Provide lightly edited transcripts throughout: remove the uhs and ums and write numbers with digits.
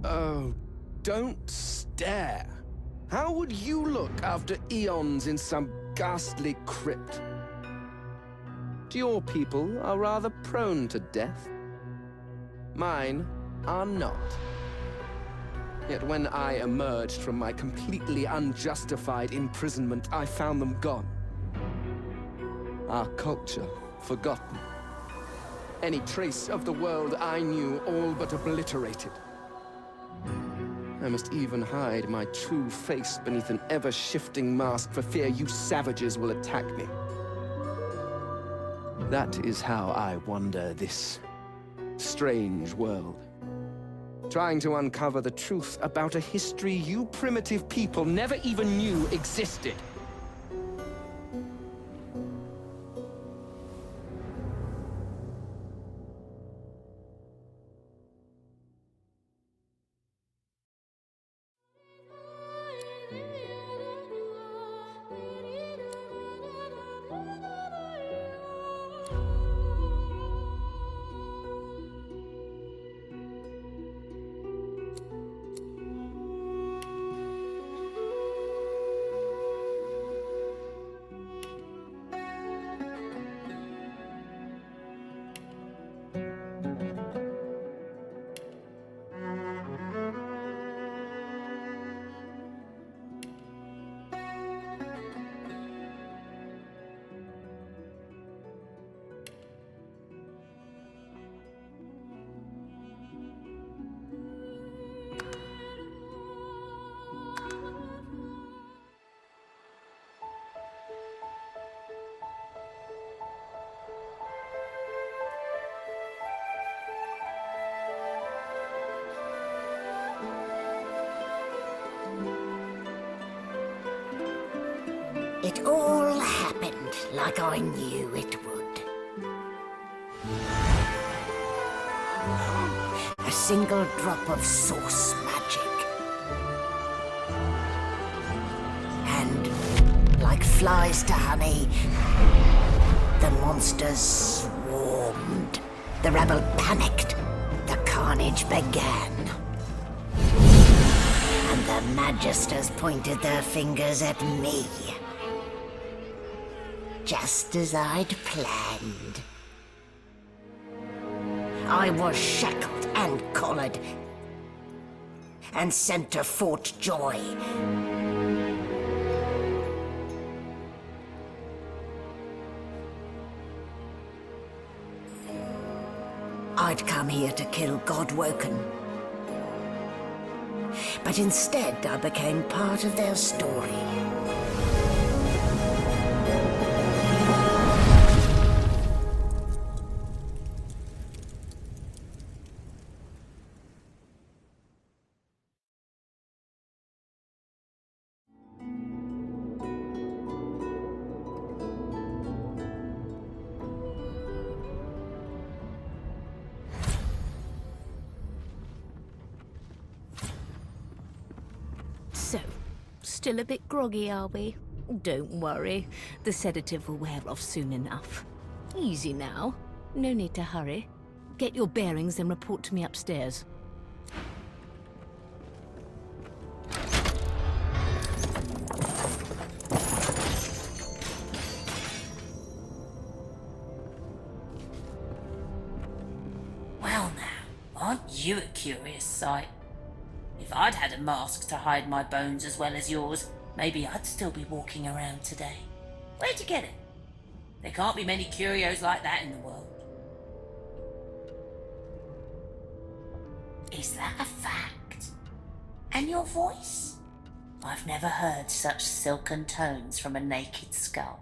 Oh, don't stare. How would you look after eons in some ghastly crypt? Your people are rather prone to death. Mine are not. Yet when I emerged from my completely unjustified imprisonment, I found them gone. Our culture forgotten. Any trace of the world I knew all but obliterated. I must even hide my true face beneath an ever-shifting mask for fear you savages will attack me. That is how I wander this strange world, trying to uncover the truth about a history you primitive people never even knew existed. It all happened like I knew it would. A single drop of source magic. And, like flies to honey, the monsters swarmed. The rebel panicked. The carnage began. Magisters pointed their fingers at me. Just as I'd planned. I was shackled and collared, and sent to Fort Joy. I'd come here to kill Godwoken. But instead I became part of their story. So, still a bit groggy, are we? Don't worry, the sedative will wear off soon enough. Easy now, no need to hurry. Get your bearings and report to me upstairs. Well now, aren't you a curious sight? If I'd had a mask to hide my bones as well as yours, maybe I'd still be walking around today. Where'd you get it? There can't be many curios like that in the world. Is that a fact? And your voice? I've never heard such silken tones from a naked skull.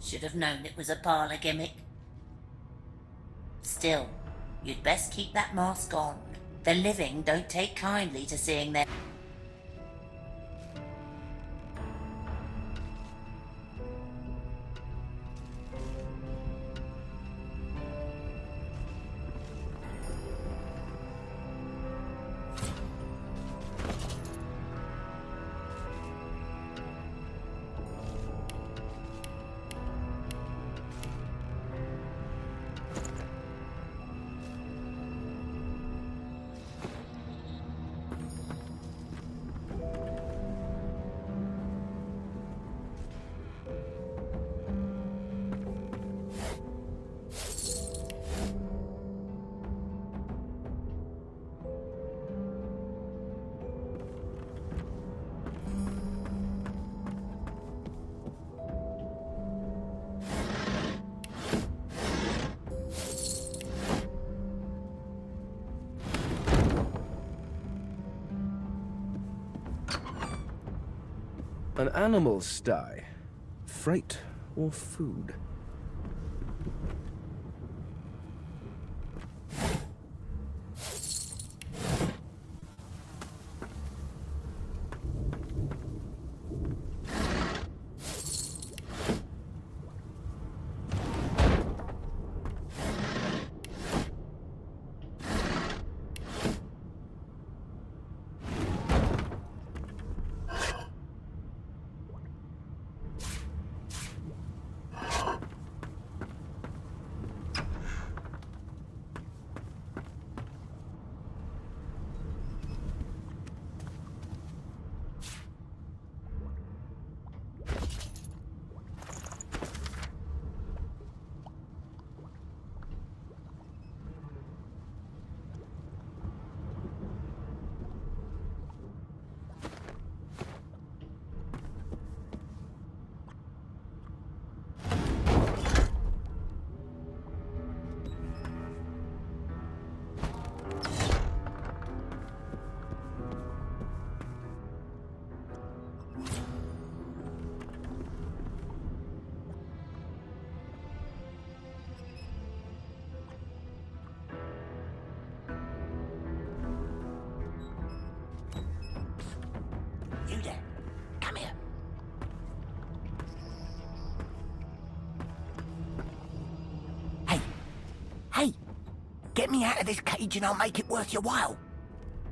Should have known it was a parlour gimmick. Still, you'd best keep that mask on. The living don't take kindly to seeing their... An animal sty. Freight or food? You there. Come here. Hey. Hey. Get me out of this cage and I'll make it worth your while.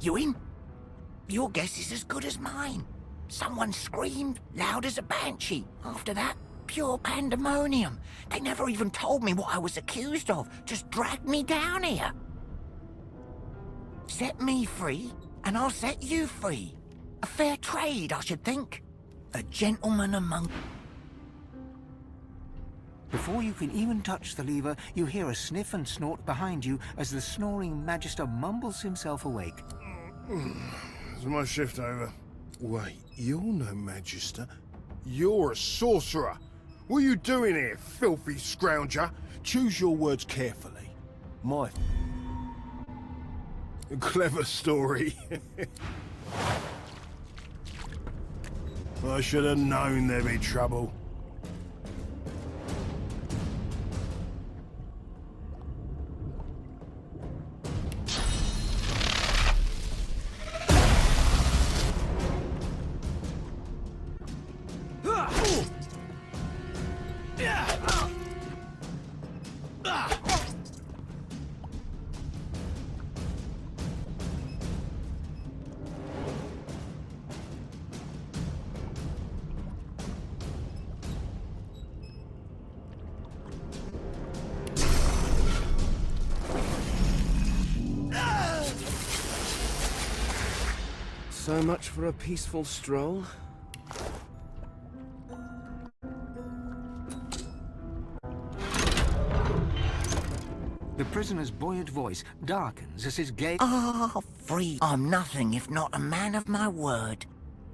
You in? Your guess is as good as mine. Someone screamed loud as a banshee. After that, Pure pandemonium. They never even told me what I was accused of. Just dragged me down here. Set me free, and I'll set you free. A fair trade, I should think. A gentleman among... Before you can even touch the lever, you hear a sniff and snort behind you as the snoring Magister mumbles himself awake. Is my shift over? Wait, you're no Magister. You're a sorcerer. What are you doing here, filthy scrounger? Choose your words carefully. My... Clever story. I should have known there'd be trouble. So much for a peaceful stroll. The prisoner's buoyant voice darkens as his gaze... Ah, free. I'm nothing if not a man of my word.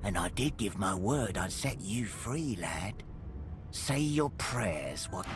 And I did give my word I'd set you free, lad. Say your prayers, what...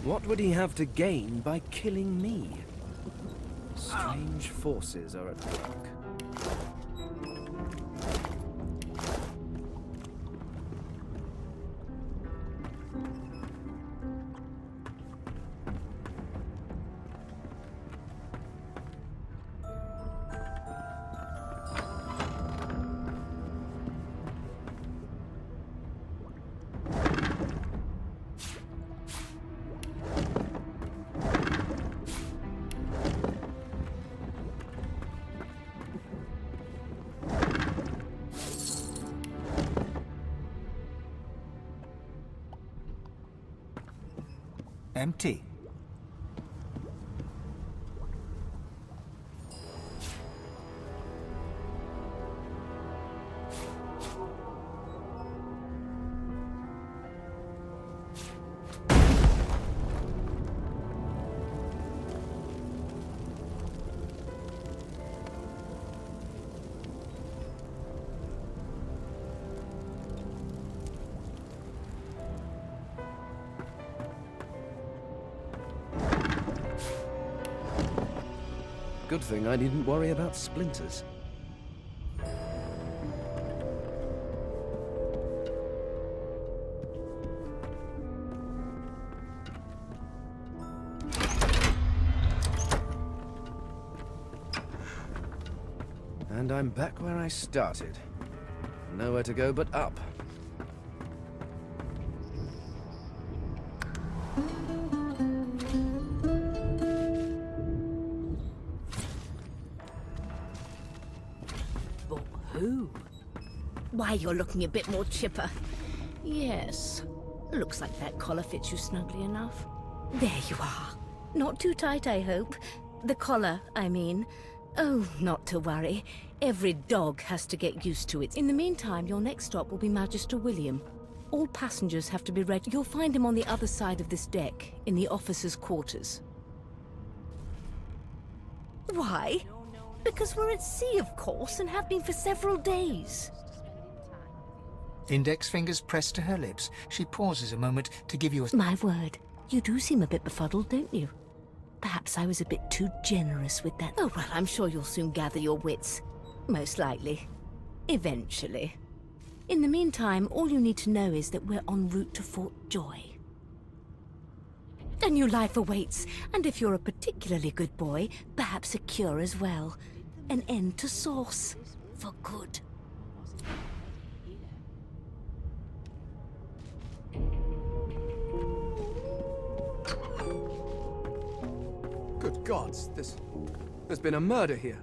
What would he have to gain by killing me? Strange forces are at work. Empty. Good thing I didn't worry about splinters. And I'm back where I started. Nowhere to go but up. Why, you're looking a bit more chipper. Yes. Looks like that collar fits you snugly enough. There you are. Not too tight, I hope. The collar, I mean. Oh, not to worry. Every dog has to get used to it. In the meantime, your next stop will be Magister William. All passengers have to be ready. You'll find him on the other side of this deck, in the officers' quarters. Why? Because we're at sea, of course, and have been for several days. Index fingers pressed to her lips, she pauses a moment to give you a... My word, you do seem a bit befuddled, don't you? Perhaps I was a bit too generous with that. Oh, well, I'm sure you'll soon gather your wits. Most likely. Eventually. In the meantime, all you need to know is that we're en route to Fort Joy. A new life awaits, and if you're a particularly good boy, perhaps a cure as well. An end to Source. For good. Good gods, there's been a murder here.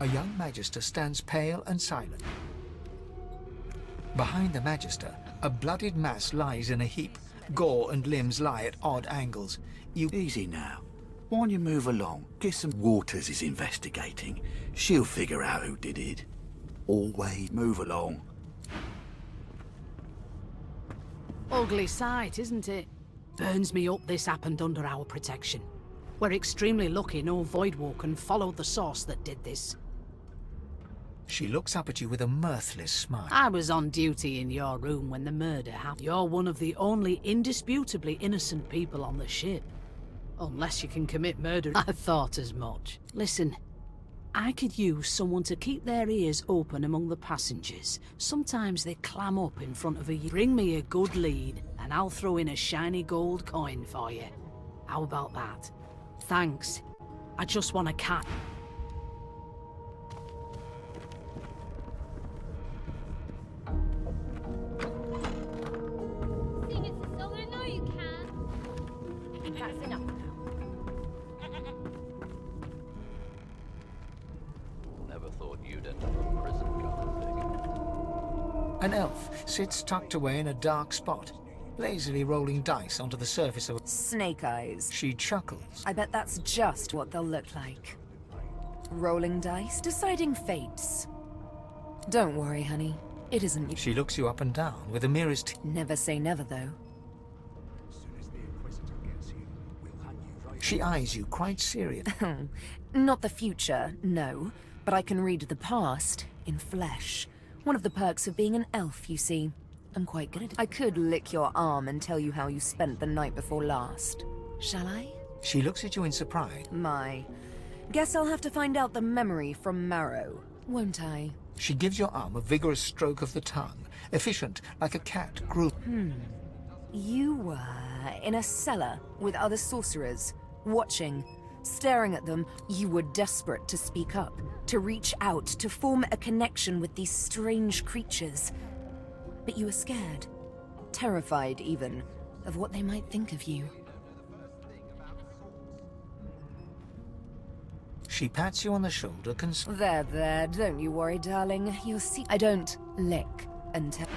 A young Magister stands pale and silent. Behind the Magister, a bloodied mass lies in a heap. Gore and limbs lie at odd angles. Easy now. Why don't you move along? Some Waters is investigating. She'll figure out who did it. Always move along. Ugly sight, isn't it? Burns me up this happened under our protection. We're extremely lucky no Voidwalker followed the source that did this. She looks up at you with a mirthless smile. I was on duty in your room when the murder happened. You're one of the only indisputably innocent people on the ship. Unless you can commit murder. I thought as much. Listen, I could use someone to keep their ears open among the passengers. Sometimes they clam up in front of a... Bring me a good lead, and I'll throw in a shiny gold coin for you. How about that? Thanks. I just want a cat. Sing us a song, I know you can. That's enough now. Never thought you'd end up in prison kind of thing. An elf sits tucked away in a dark spot, lazily rolling dice onto the surface of... Snake eyes. She chuckles. I bet that's just what they'll look like. Rolling dice, deciding fates. Don't worry, honey. It isn't you. She looks you up and down with the merest... Never say never, though. She eyes you quite serious. Not the future, no. But I can read the past in flesh. One of the perks of being an elf, you see. I'm quite good at it. I could lick your arm and tell you how you spent the night before last. Shall I? She looks at you in surprise. My. Guess I'll have to find out the memory from Marrow, won't I? She gives your arm a vigorous stroke of the tongue, efficient like a cat grew. You were in a cellar with other sorcerers, watching, staring at them. You were desperate to speak up, to reach out, to form a connection with these strange creatures. But you were scared, terrified even, of what they might think of you. She pats you on the shoulder, There, don't you worry, darling. You'll see. I don't lick and tell.